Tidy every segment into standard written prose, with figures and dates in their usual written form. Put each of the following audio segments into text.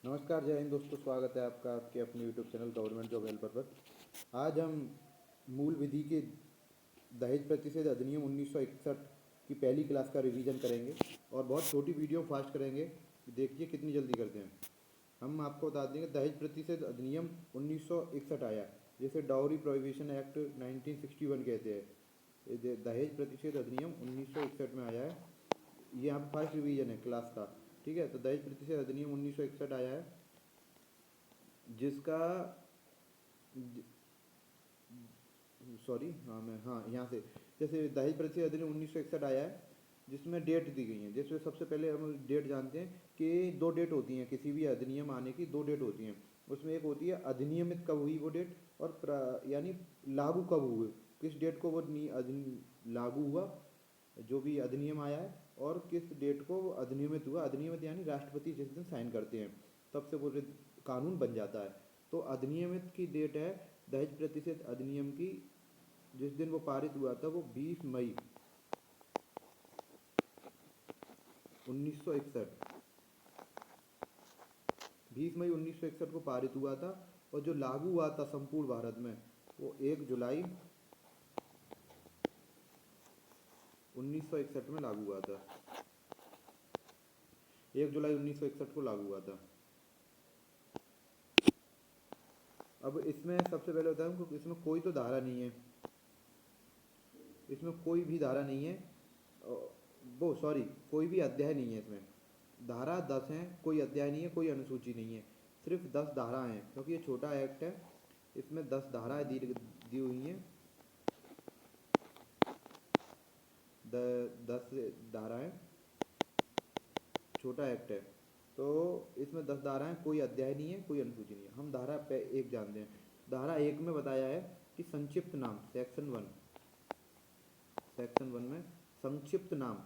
नमस्कार, जय हिंद दोस्तों। स्वागत है आपका आपके अपने YouTube channel government job helper पर। आज हम मूल विधि के दहेज प्रतिषेध अधिनियम 1961 की पहली क्लास का रिवीजन करेंगे और बहुत छोटी वीडियो फास्ट करेंगे। देखिए कितनी जल्दी करते हैं। हम आपको बता देंगे दहेज प्रतिषेध अधिनियम 1961 आया, जिसे डाउरी प्रोहिबिशन एक्ट 1961 कहते हैं। ये दहेज प्रतिषेध अधिनियम 1961 में आया है। ये यहाँ पर फर्स्ट रिवीजन है क्लास का। ठीक है, तो दहेज प्रतिषेध अधिनियम 1961 आया है, जिसका सॉरी यहाँ से जैसे दहेज प्रतिषेध अधिनियम 1961 आया है, जिसमें डेट दी गई है। जिसमें सबसे पहले हम डेट जानते हैं कि दो डेट होती हैं, किसी भी अधिनियम आने की दो डेट होती हैं। उसमें एक होती है अधिनियमित कब हुई वो डेट, और यानी लागू कब हुए, किस डेट को वो लागू हुआ जो भी अधिनियम आया है, और किस डेट को वो अधिनियमित हुआ। अधिनियमित यानी राष्ट्रपति जिस दिन साइन करते हैं तब से वो कानून बन जाता है। तो अधिनियमित की डेट है दहेज प्रतिषेध अधिनियम की, जिस दिन वो पारित हुआ था वो 20 मई 1961 20 मई 1961 को पारित हुआ था। और जो लागू हुआ था संपूर्ण भारत में वो 1 जुलाई 1961 में लागू हुआ था। 1 जुलाई 1961 को लागू हुआ था। अब इसमें सबसे पहले बताऊँ कि इसमें कोई तो धारा नहीं है, इसमें कोई भी धारा नहीं है, कोई भी अध्याय नहीं है। इसमें धारा 10 हैं, कोई अध्याय नहीं है, कोई अनुसूची नहीं है, सिर्फ 10 धाराएं हैं। क्योंकि ये छोटा एक्ट है, इसमें 10 धाराएं दी हुई हैं। 10 धाराएं, छोटा एक्ट है तो इसमें 10 धाराएं, कोई अध्याय नहीं है, कोई अनुसूची नहीं है। हम धारा पे एक जानते हैं। धारा 1 में बताया है कि संक्षिप्त नाम, सेक्शन 1 में संक्षिप्त नाम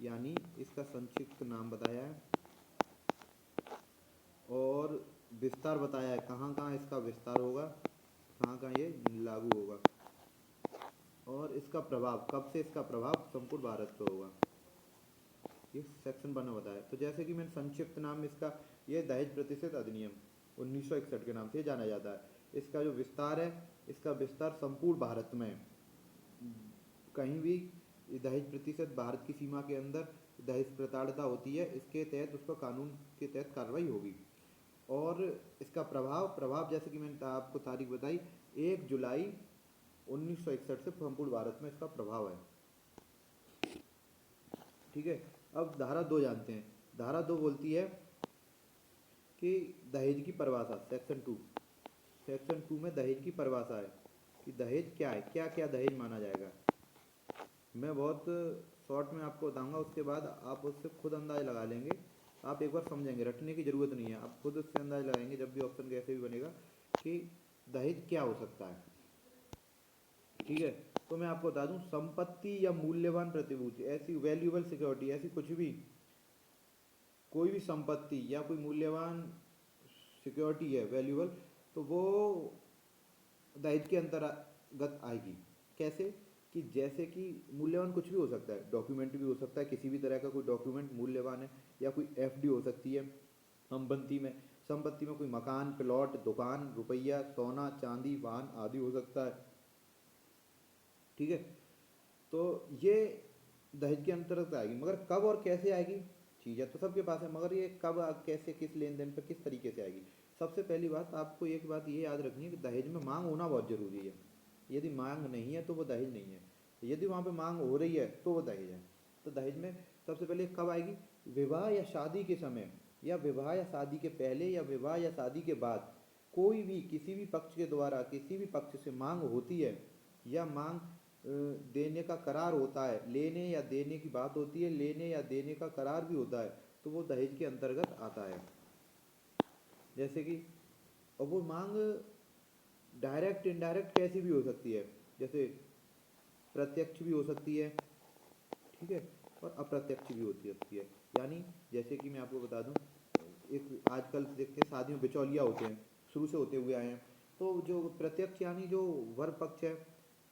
यानी इसका संक्षिप्त नाम बताया है, और विस्तार बताया है कहाँ कहाँ इसका विस्तार होगा, कहाँ कहाँ ये लागू होगा, और इसका प्रभाव, कब से इसका प्रभाव संपूर्ण भारत पर होगा, ये सेक्शन 1 में बताया। तो जैसे कि मैंने संक्षिप्त नाम इसका, ये दहेज प्रतिषेध अधिनियम 1961 के नाम से जाना जाता है। इसका जो विस्तार है, इसका विस्तार संपूर्ण भारत में कहीं भी दहेज प्रतिशत भारत की सीमा के अंदर दहेज प्रताड़ना होती है, इसके तहत उसका कानून के तहत कार्रवाई होगी। और इसका प्रभाव जैसे कि मैंने आपको तारीख बताई, 1 जुलाई 1961 से संपूर्ण भारत में इसका प्रभाव है। ठीक है, अब धारा 2 जानते हैं। धारा 2 बोलती है कि दहेज की परिभाषा, सेक्शन 2 में दहेज की परिभाषा है कि दहेज क्या है, क्या क्या दहेज माना जाएगा। मैं बहुत शॉर्ट में आपको बताऊंगा, उसके बाद आप उससे खुद अंदाज लगा लेंगे। आप एक बार समझेंगे, रटने की ज़रूरत नहीं है, आप खुद उससे अंदाज लगाएंगे जब भी ऑप्शन कैसे भी बनेगा कि दहेज क्या हो सकता है। ठीक है, तो मैं आपको बता दूं, संपत्ति या मूल्यवान प्रतिभूति, ऐसी वैल्यूएबल सिक्योरिटी, ऐसी कुछ भी, कोई भी संपत्ति या कोई मूल्यवान सिक्योरिटी है वैल्यूएबल, तो वो दहेज के अंतर्गत आएगी। कैसे कि जैसे कि मूल्यवान कुछ भी हो सकता है, डॉक्यूमेंट भी हो सकता है, किसी भी तरह का कोई डॉक्यूमेंट मूल्यवान है, या कोई एफडी हो सकती है। संपत्ति में कोई मकान, प्लॉट, दुकान, रुपया, सोना, चांदी, वाहन आदि हो सकता है। ठीक है, तो ये दहेज के अंतर्गत आएगी। मगर कब और कैसे आएगी, चीज़ें तो सबके पास है, मगर ये कब, कैसे, किस लेन देन पर किस तरीके से आएगी। सबसे पहली बात, आपको एक बात ये याद रखनी है कि दहेज में मांग होना बहुत ज़रूरी है। यदि मांग नहीं है तो वो दहेज नहीं है, यदि वहाँ पे मांग हो रही है तो वो दहेज है। तो दहेज में सबसे पहले कब आएगी, विवाह या शादी के समय, या विवाह या शादी के पहले, या विवाह या शादी के बाद कोई भी किसी भी पक्ष के द्वारा किसी भी पक्ष से मांग होती है, या मांग देने का करार होता है, लेने या देने की बात होती है, लेने या देने का करार भी होता है, तो वो दहेज के अंतर्गत आता है। जैसे कि, और वो मांग डायरेक्ट इनडायरेक्ट कैसी भी हो सकती है, जैसे प्रत्यक्ष भी हो सकती है, ठीक है, और अप्रत्यक्ष भी होती सकती है। यानी जैसे कि मैं आपको बता दूं, एक आजकल देखते हैं शादियों में बिचौलिया होते हैं, शुरू से होते हुए आए हैं। तो जो प्रत्यक्ष यानी जो वर पक्ष है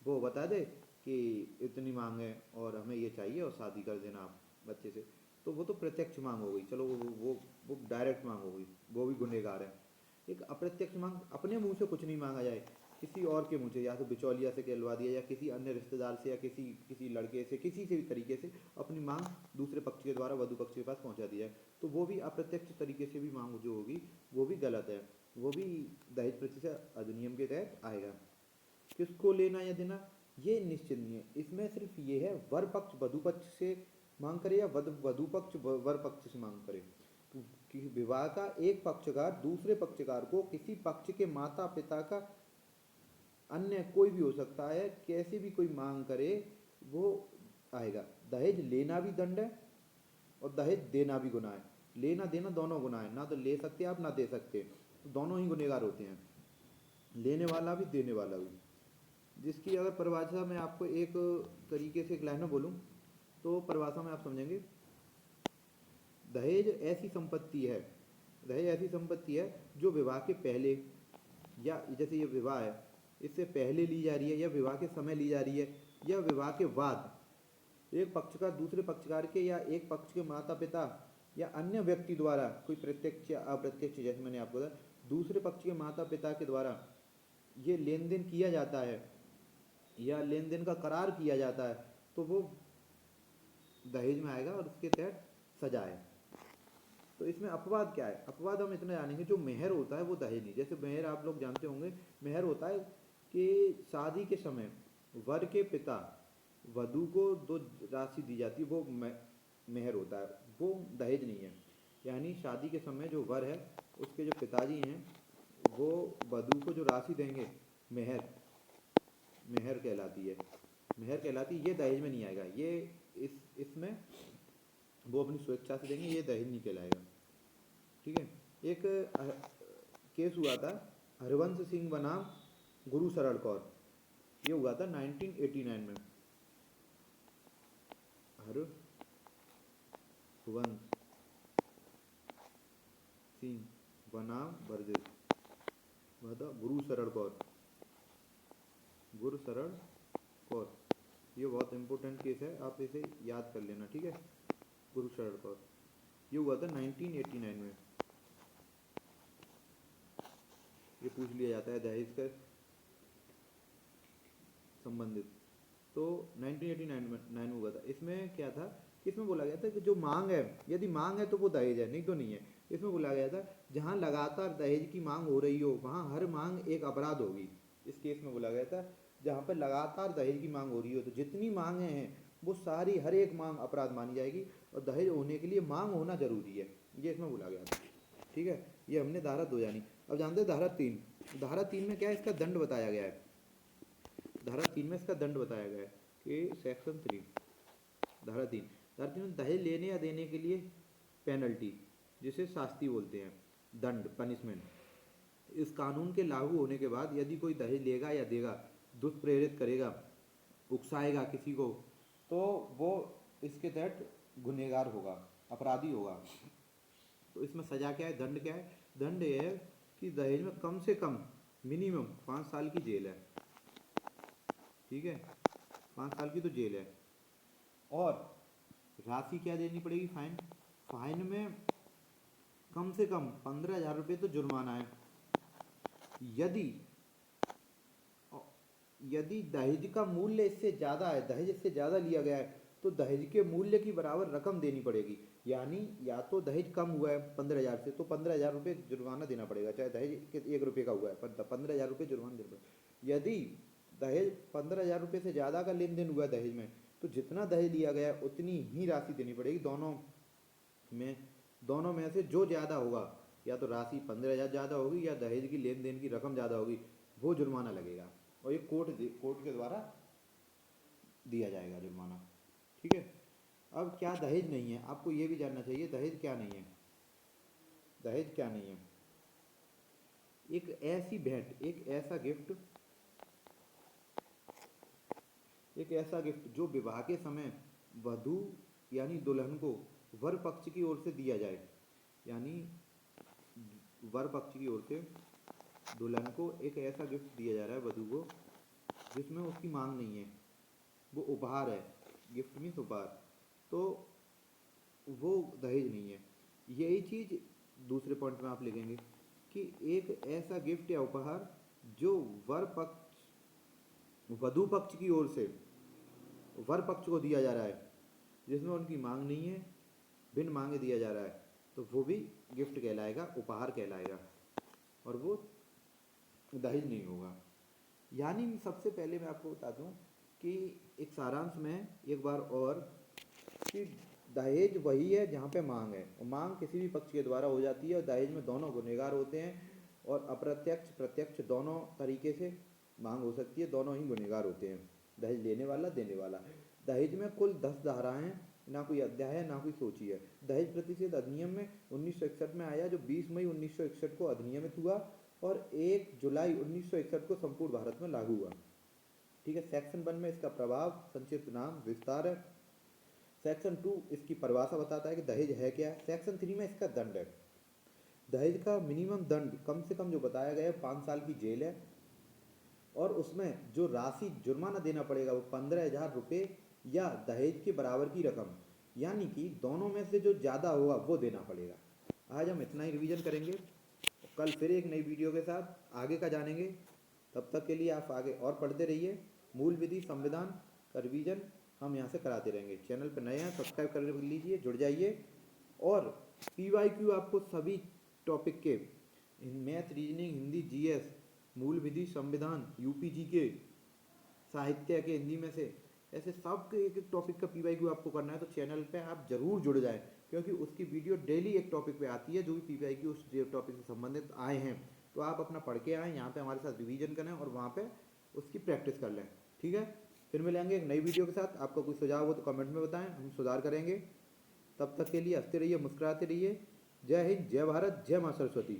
वो बता दे कि इतनी मांग है और हमें ये चाहिए और शादी कर देना आप बच्चे से। तो वो तो प्रत्यक्ष मांग हो गई, चलो वो डायरेक्ट मांग हो गई, वो भी गुनहगार है। एक अप्रत्यक्ष मांग, अपने मुंह से कुछ नहीं मांगा जाए, किसी और के मुंह से, या तो बिचौलिया से कहलवा दिया, या किसी अन्य रिश्तेदार से, या किसी किसी लड़के से, किसी से भी तरीके से अपनी मांग दूसरे पक्ष के द्वारा वधु पक्ष के पास पहुंचा दी जाए, तो वो भी अप्रत्यक्ष तरीके से भी मांग जो होगी वो भी गलत है, वो भी दहेज प्रतिशत अधिनियम के तहत आएगा। किसको लेना या देना ये निश्चित नहीं है, इसमें सिर्फ ये है वर पक्ष वधु पक्ष से मांग करे या वधु पक्ष वर पक्ष से मांग करे। कि विवाह का एक पक्षकार दूसरे पक्षकार को किसी पक्ष के माता पिता का, अन्य कोई भी हो सकता है, कैसे भी कोई मांग करे वो आएगा। दहेज लेना भी दंड है और दहेज देना भी गुनाह है। लेना देना दोनों गुनाह है, ना तो ले सकते आप ना दे सकते, तो दोनों ही गुनहगार होते हैं, लेने वाला भी देने वाला भी। जिसकी अगर परिभाषा मैं आपको एक तरीके से एक लाइन में बोलूँ तो परिभाषा में आप समझेंगे, दहेज ऐसी संपत्ति है, दहेज ऐसी संपत्ति है जो विवाह के पहले, या जैसे ये विवाह है इससे पहले ली जा रही है, या विवाह के समय ली जा रही है, या विवाह के बाद एक पक्षकार दूसरे पक्षकार के या एक पक्ष के माता पिता या अन्य व्यक्ति द्वारा, कोई प्रत्यक्ष या अप्रत्यक्ष, जैसे मैंने आपको बताया, दूसरे पक्ष के माता पिता के द्वारा ये लेन देन किया जाता है या लेन देन का करार किया जाता है, तो वो दहेज में आएगा और उसके तहत सजा है। तो इसमें अपवाद क्या है, अपवाद हम इतना जानेंगे, जो मेहर होता है वो दहेज नहीं। जैसे मेहर आप लोग जानते होंगे, मेहर होता है कि शादी के समय वर के पिता वधु को जो राशि दी जाती है वो मेहर होता है, वो दहेज नहीं है। यानी शादी के समय जो वर है उसके जो पिताजी हैं वो वधु को जो राशि देंगे, मेहर, मेहर कहलाती है, मेहर कहलाती है, ये दहेज में नहीं आएगा। ये इसमें वो अपनी स्वेच्छा से देंगे, ये दहेज नहीं कहलाएगा। ठीक है। एक केस हुआ था हरवंश सिंह बनाम गुरु शरण कौर, ये हुआ था 1989 में। हरवंश सिंह बनाम वर्जित गुरु शरण कौर, गुरु शरण कौर, ये बहुत इंपॉर्टेंट केस है, आप इसे याद कर लेना। ठीक है, गुरु शरण कौर, ये हुआ था 1989 में। ये पूछ लिया जाता है दहेज के संबंधित, तो 1989 में हुआ था। इसमें क्या था कि इसमें बोला गया था कि जो मांग है, यदि मांग है तो वो दहेज है, नहीं तो नहीं है। इसमें बोला गया था जहाँ लगातार दहेज की मांग हो रही हो वहाँ हर मांग एक अपराध होगी। इस केस में बोला गया था जहाँ पर लगातार दहेज की मांग हो रही हो तो जितनी मांगें हैं वो सारी, हर एक मांग अपराध मानी जाएगी, और दहेज होने के लिए मांग होना जरूरी है, ये इसमें बोला गया था। ठीक है, ये हमने धारा 2 जानी। अब जानते हैं धारा 3। धारा 3 में क्या है, इसका दंड बताया गया है। धारा 3 में इसका दंड बताया गया है कि सेक्शन 3 धारा 3 में दहेज लेने या देने के लिए पेनल्टी, जिसे शास्ति बोलते हैं, दंड, पनिशमेंट। इस कानून के लागू होने के बाद यदि कोई दहेज लेगा या देगा, दुष्प्रेरित करेगा, उकसाएगा किसी को, तो वो इसके तहत गुनहगार होगा, अपराधी होगा। तो इसमें सजा क्या है, दंड क्या है? दंड यह है कि दहेज में कम से कम मिनिमम 5 साल की जेल है। ठीक है, 5 साल की तो जेल है। और राशि क्या देनी पड़ेगी, फाइन। फाइन में कम से कम 15,000 रुपये तो जुर्माना है। यदि दहेज का मूल्य इससे ज़्यादा है, दहेज इससे ज़्यादा लिया गया है, तो दहेज के मूल्य की बराबर रकम देनी पड़ेगी। यानी या तो दहेज कम हुआ है 15,000 से तो 15,000 रुपये जुर्माना देना पड़ेगा, चाहे दहेज 1 रुपये का हुआ है पर 15,000 रुपये जुर्माना देना पड़ेगा। यदि दहेज 15,000 रुपये से ज़्यादा का लेन देन हुआ है दहेज में, तो जितना दहेज लिया गया है उतनी ही राशि देनी पड़ेगी। दोनों में से जो ज़्यादा होगा, या तो राशि 15,000 ज़्यादा होगी या दहेज की लेन देन की रकम ज़्यादा होगी, वो जुर्माना लगेगा, और ये कोर्ट के द्वारा दिया जाएगा जुर्माना। ठीक है। अब क्या दहेज नहीं है, आपको ये भी जानना चाहिए दहेज क्या नहीं है। दहेज क्या नहीं है, एक ऐसी भेंट, एक ऐसा गिफ्ट जो विवाह के समय वधू यानी दुल्हन को वर पक्ष की ओर से दिया जाए। यानी वर पक्ष की ओर से दुल्हन को एक ऐसा गिफ्ट दिया जा रहा है वधू को जिसमें उसकी मांग नहीं है, वो उपहार है, गिफ्ट मीन्स उपहार। तो वो दहेज नहीं है। यही चीज़ दूसरे पॉइंट में आप लिखेंगे कि एक ऐसा गिफ्ट या उपहार जो वर पक्ष वधु पक्ष की ओर से वर पक्ष को दिया जा रहा है, जिसमें उनकी मांग नहीं है, बिन मांगे दिया जा रहा है, तो वो भी गिफ्ट कहलाएगा, उपहार कहलाएगा, और वो दहेज नहीं होगा। यानी सबसे पहले मैं आपको बता दूं कि एक सारांश में एक बार और, कि दहेज वही है जहाँ पे मांग है, और मांग किसी भी पक्ष के द्वारा हो जाती है, और दहेज में दोनों गुनहगार होते हैं, और अप्रत्यक्ष प्रत्यक्ष दोनों तरीके से मांग हो सकती है, दोनों ही गुनहगार होते हैं, दहेज लेने वाला देने वाला। दहेज में कुल 10 धाराएं हैं, ना कोई अध्याय है ना कोई सूची है। दहेज प्रतिषेध अधिनियम में 1961 में आया, जो 20 मई 1961 को अधिनियमित हुआ और 1 जुलाई 1961 को संपूर्ण भारत में लागू हुआ। ठीक है। सेक्शन 1 में इसका प्रभाव, संक्षिप्त नाम, विस्तार है। सेक्शन 2 इसकी परिभाषा बताता है कि दहेज है क्या है। सेक्शन 3 में इसका दंड है। दहेज का मिनिमम दंड कम से कम जो बताया गया है 5 साल की जेल है, और उसमें जो राशि जुर्माना देना पड़ेगा वो 15,000 रुपये या दहेज के बराबर की रकम, यानी कि दोनों में से जो ज़्यादा होगा वो देना पड़ेगा। आज हम इतना ही रिवीजन करेंगे, कल फिर एक नई वीडियो के साथ आगे का जानेंगे। तब तक के लिए आप आगे और पढ़ते रहिए। मूल विधि संविधान का रिवीजन हम यहाँ से कराते रहेंगे। चैनल पर नए हैं, सब्सक्राइब कर लीजिए, जुड़ जाइए। और PYQ आपको सभी टॉपिक के, मैथ, रीजनिंग, हिंदी, GS, मूल विधि, संविधान, UPG के, साहित्य के हिंदी में से, ऐसे सब के एक एक टॉपिक का PYQ आपको करना है तो चैनल पे आप जरूर जुड़ जाएं, क्योंकि उसकी वीडियो डेली एक टॉपिक पे आती है, जो भी PYQ उस टॉपिक से संबंधित आए हैं। तो आप अपना पढ़ के आएँ, यहाँ पे हमारे साथ रिवीजन करें और वहाँ पे उसकी प्रैक्टिस कर लें। ठीक है। फिर मिलेंगे एक नई वीडियो के साथ। आपका कोई सुझाव हो तो कमेंट में बताएं, हम सुधार करेंगे। तब तक के लिए हंसते रहिए, मुस्कुराते रहिए। जय हिंद, जय भारत, जय माँ सरस्वती।